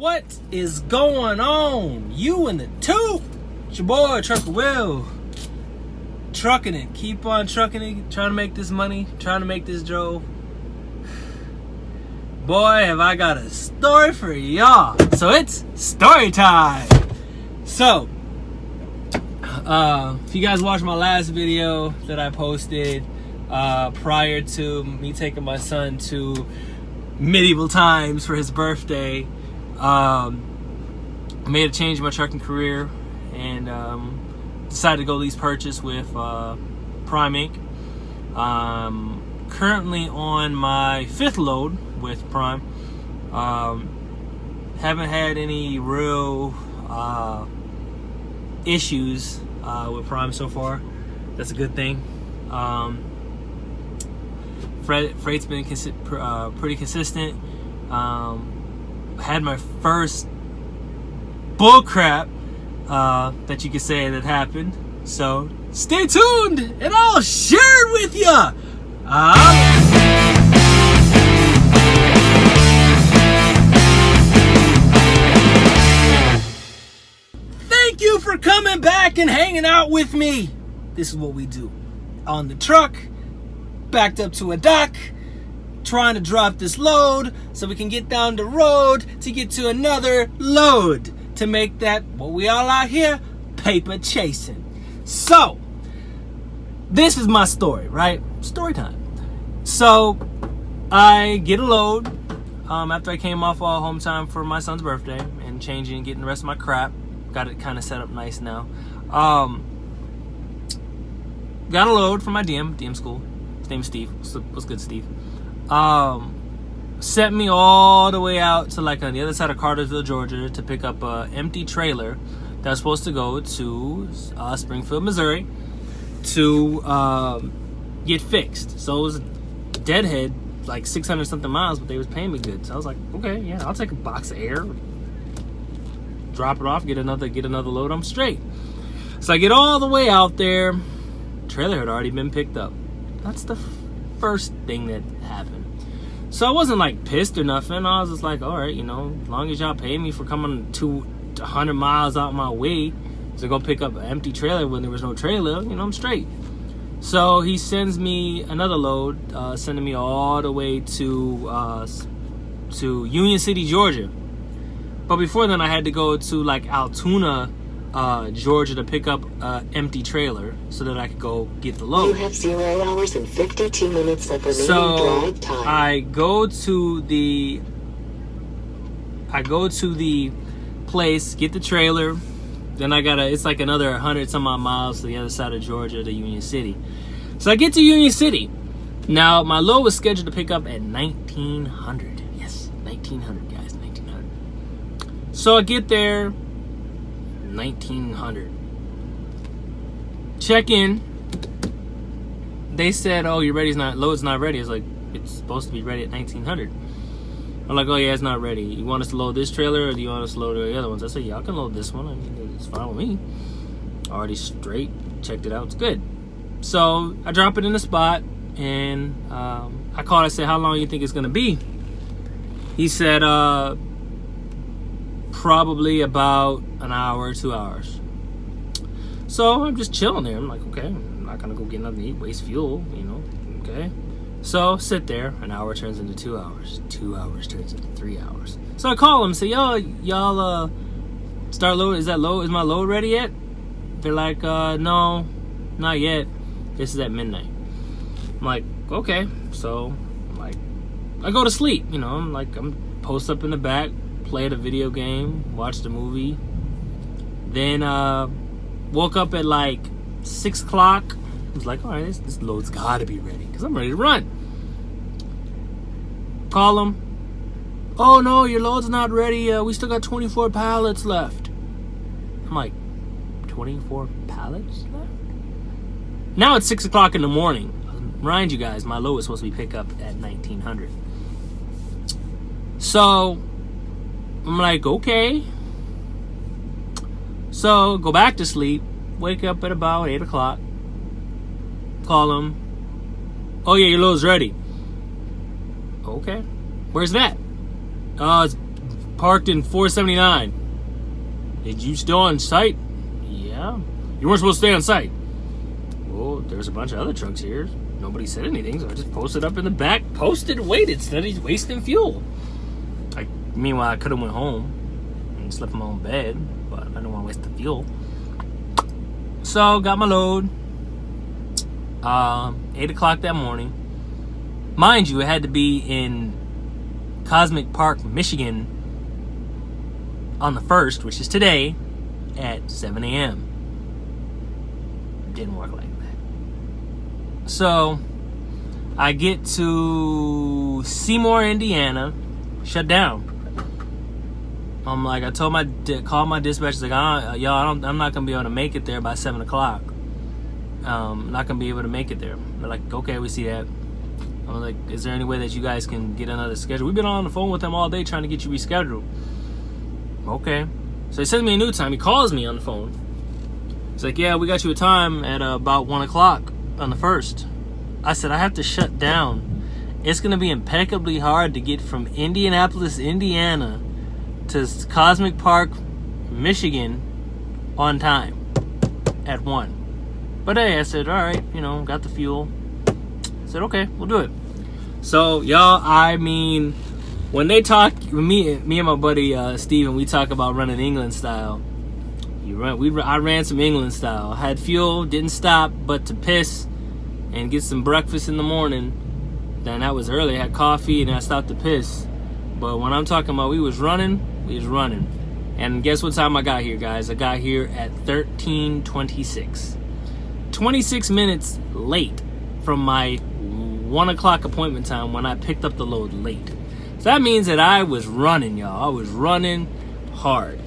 What is going on? You and the two. It's your boy, Trucker Will. Trucking it. Keep on trucking it. Trying to make this money. Trying to make this dough. Boy, have I got a story for y'all. So it's story time. So, if you guys watched my last video that I posted prior to me taking my son to medieval times for his birthday, I made a change in my trucking career and decided to go lease purchase with Prime Inc. Currently on my 5th load with Prime. Haven't had any real issues with Prime so far. That's a good thing. Freight's been pretty consistent. Had my first bullcrap that you could say that happened. So stay tuned and I'll share it with ya. Thank you for coming back and hanging out with me. This is what we do on the truck, backed up to a dock, trying to drop this load so we can get down the road to get to another load to make that, what we all out here, paper chasing. So this is my story, right? Story time. So I get a load after I came off home time for my son's birthday and changing and getting the rest of my crap. Got it kind of set up nice now. Got a load from my DM school. His name is Steve. What's good, Steve? Sent me all the way out to like on the other side of Cartersville, Georgia, to pick up an empty trailer that was supposed to go to Springfield, Missouri, to get fixed. So it was deadhead, like 600 something miles, but they was paying me good. So I was like, okay, yeah, I'll take a box of air, drop it off, get another load. I'm straight. So I get all the way out there. Trailer had already been picked up. That's the first thing that happened. So I wasn't like pissed or nothing. I was just like, all right, as long as y'all pay me for coming 100 miles out my way to go pick up an empty trailer when there was no trailer, I'm straight. So he sends me another load, sending me all the way to Union City, Georgia. But before then, I had to go to like Altoona, Georgia, to pick up an empty trailer so that I could go get the load. You have 0 hours and 52 minutes of remaining drive time. I go to the place, get the trailer. Then it's like another 100 some odd miles to the other side of Georgia to Union City. So I get to Union City. Now my load was scheduled to pick up at 1900. Yes, 1900, guys, 1900. So I get there, 1900. Check in. They said, "Oh, load's not ready." I was like, "It's supposed to be ready at 1900." I'm like, "Oh yeah, it's not ready. You want us to load this trailer, or do you want us to load the other ones?" I said, "Yeah, I can load this one. I mean, it's fine with me. Already straight. Checked it out. It's good." So I drop it in the spot, and I called. I said, "How long do you think it's gonna be?" He said, "Probably about an hour, 2 hours." So I'm just chilling there. I'm like, okay, I'm not gonna go get nothing to eat, waste fuel, okay. So sit there. An hour turns into 2 hours. 2 hours turns into 3 hours. So I call them and say, y'all start load. Is my load ready yet? They're like, no, not yet. This is at midnight. I'm like, okay. So I go to sleep. I'm post up in the back, played a video game, watched a movie. Then woke up at like 6 o'clock. I was like, all right, this load's gotta be ready because I'm ready to run. Call them. "Oh no, your load's not ready. We still got 24 pallets left." I'm like, 24 pallets left? Now it's 6 o'clock in the morning. Remind you guys, my load was supposed to be picked up at 1900. So I'm like, okay. So go back to sleep. Wake up at about 8 o'clock. Call them. "Oh yeah, your load's ready." Okay. "Where's that?" It's parked in 479. Did you still on site? Yeah. You weren't supposed to stay on site. Well, there's a bunch of other trucks here. Nobody said anything, so I just posted up in the back, posted, waited, instead of wasting fuel. Meanwhile, I could have went home and slept in my own bed, but I didn't want to waste the fuel. So, got my load. 8 o'clock that morning. Mind you, it had to be in Cosmic Park, Michigan on the 1st, which is today, at 7 a.m. Didn't work like that. So, I get to Seymour, Indiana, shut down. I'm like, I told called my dispatcher, like, y'all, I'm not gonna be able to make it there by 7 o'clock. Not gonna be able to make it there. They're like, okay, we see that. I'm like, is there any way that you guys can get another schedule? We've been on the phone with them all day trying to get you rescheduled. Okay. So he sends me a new time. He calls me on the phone. He's like, yeah, we got you a time at about 1 o'clock on the 1st. I said, I have to shut down. It's gonna be impeccably hard to get from Indianapolis, Indiana to Cosmic Park, Michigan on time at 1. But hey, I said, all right, got the fuel. I said, okay, we'll do it. So, y'all, I mean, when they talk, me and my buddy Steven, we talk about running England style. I ran some England style. I had fuel, didn't stop but to piss and get some breakfast in the morning. Then that was early. I had coffee and I stopped to piss. But when I'm talking about we was running. And guess what time I got here, guys? I got here at 13:26. 26 minutes late from my 1 o'clock appointment time when I picked up the load late. So that means that I was running, y'all. I was running hard.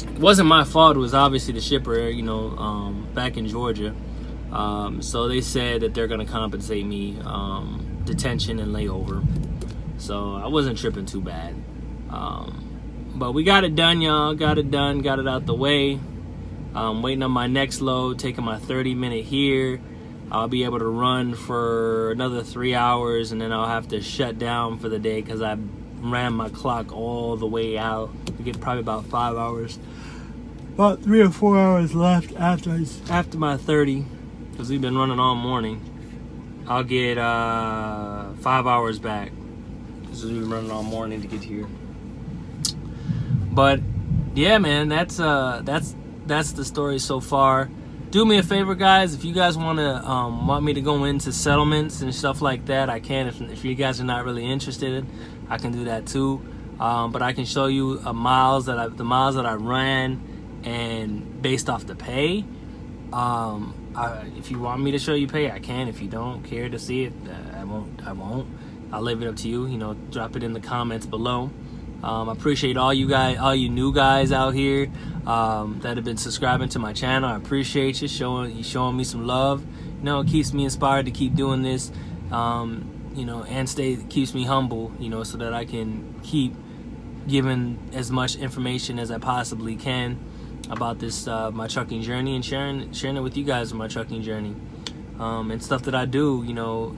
It wasn't my fault. It was obviously the shipper, back in Georgia. So they said that they're going to compensate me detention and layover. So I wasn't tripping too bad. But we got it done, y'all. Got it done. Got it out the way. Waiting on my next load. Taking my 30-minute here. I'll be able to run for another 3 hours. And then I'll have to shut down for the day because I ran my clock all the way out. We get probably about 5 hours. About 3 or 4 hours left after my 30. Because we've been running all morning. I'll get 5 hours back. Because we've been running all morning to get here. But yeah, man, that's the story so far. Do me a favor, guys. If you guys want me to go into settlements and stuff like that, I can. If you guys are not really interested, I can do that too. But I can show you the miles that I ran, and based off the pay. If you want me to show you pay, I can. If you don't care to see it, I won't. I'll leave it up to you. Drop it in the comments below. I appreciate all you guys, all you new guys out here that have been subscribing to my channel. I appreciate you showing me some love. It keeps me inspired to keep doing this. And keeps me humble. So that I can keep giving as much information as I possibly can about this my trucking journey, and sharing it with you guys on my trucking journey. And stuff that I do,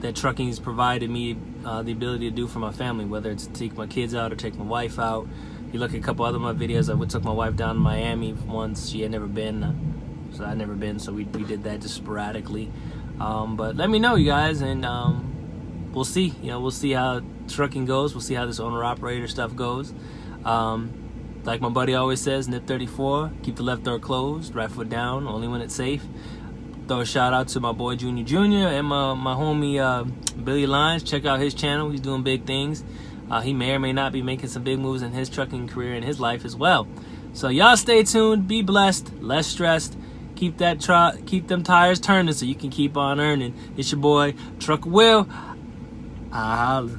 that trucking has provided me the ability to do for my family, whether it's to take my kids out or take my wife out. You look at a couple other of my videos, I took my wife down to Miami once. She had never been, so I'd never been, so we did that just sporadically. But let me know, you guys, and we'll see. We'll see how trucking goes. We'll see how this owner-operator stuff goes. Like my buddy always says, Nip 34, keep the left door closed, right foot down, only when it's safe. Throw a shout out to my boy Junior Jr. and my homie Billy Lyons. Check out his channel. He's doing big things. He may or may not be making some big moves in his trucking career and his life as well. So y'all stay tuned. Be blessed. Less stressed. Keep them tires turning so you can keep on earning. It's your boy Truck Will. I holla.